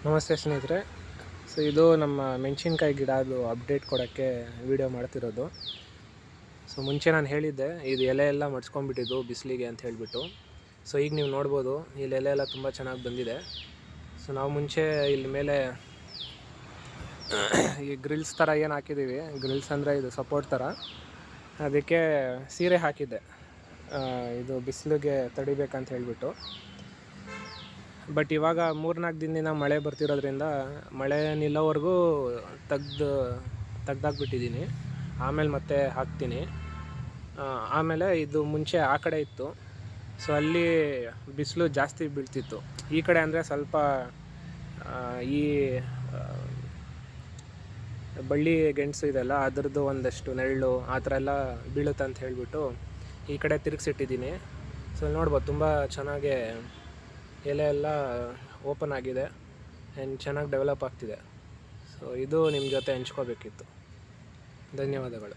ನಮಸ್ತೆ ಸ್ನೇಹಿತರೆ. ಇದು ನಮ್ಮ ಮೆಣಸಿನ್ಕಾಯಿ ಗಿಡ ಅದು ಅಪ್ಡೇಟ್ ಕೊಡೋಕ್ಕೆ ವಿಡಿಯೋ ಮಾಡ್ತಿರೋದು. ಮುಂಚೆ ನಾನು ಹೇಳಿದ್ದೆ ಇದು ಎಲೆ ಎಲ್ಲ ಮಡ್ಸ್ಕೊಂಡ್ಬಿಟ್ಟಿದ್ದು ಬಿಸಿಲಿಗೆ ಅಂತ ಹೇಳಿಬಿಟ್ಟು. ಈಗ ನೀವು ನೋಡ್ಬೋದು ಇಲ್ಲಿ ಎಲೆ ಎಲ್ಲ ತುಂಬ ಚೆನ್ನಾಗಿ ಬಂದಿದೆ. ನಾವು ಮುಂಚೆ ಇಲ್ಲಿ ಮೇಲೆ ಈ ಗ್ರಿಲ್ಸ್ ಥರ ಏನು ಹಾಕಿದ್ದೀವಿ, ಗ್ರಿಲ್ಸ್ ಅಂದರೆ ಇದು ಸಪೋರ್ಟ್ ಥರ, ಅದಕ್ಕೆ ಸೀರೆ ಹಾಕಿದ್ದೆ ಇದು ಬಿಸಿಲಿಗೆ ತಡಿಬೇಕಂತ ಹೇಳಿಬಿಟ್ಟು. ಬಟ್ ಇವಾಗ 3-4 ದಿನದಿಂದ ಮಳೆ ಬರ್ತಿರೋದ್ರಿಂದ ಮಳೆ ನಿಲ್ಲೋವರೆಗೂ ತೆಗ್ದಾಕ್ಬಿಟ್ಟಿದ್ದೀನಿ. ಆಮೇಲೆ ಮತ್ತೆ ಹಾಕ್ತೀನಿ. ಆಮೇಲೆ ಇದು ಮುಂಚೆ ಆ ಕಡೆ ಇತ್ತು, ಅಲ್ಲಿ ಬಿಸಿಲು ಜಾಸ್ತಿ ಬೀಳ್ತಿತ್ತು. ಈ ಕಡೆ ಅಂದರೆ ಸ್ವಲ್ಪ ಈ ಬಳ್ಳಿ ಗೆಣಸು ಇದೆಲ್ಲ ಅದರದ್ದು ಒಂದಷ್ಟು ನೆರಳು ಆ ಥರ ಎಲ್ಲ ಬೀಳುತ್ತೆ ಅಂತ ಹೇಳಿಬಿಟ್ಟು ಈ ಕಡೆ ತಿರುಗಿಸಿಟ್ಟಿದ್ದೀನಿ. ನೋಡ್ಬೋದು ತುಂಬ ಚೆನ್ನಾಗಿ ಎಲೆ ಎಲ್ಲ ಓಪನ್ ಆಗಿದೆ ಆ್ಯಂಡ್ ಚೆನ್ನಾಗಿ ಡೆವಲಪ್ ಆಗ್ತಿದೆ. ಇದು ನಿಮ್ಮ ಜೊತೆ ಹಂಚ್ಕೋಬೇಕಿತ್ತು. ಧನ್ಯವಾದಗಳು.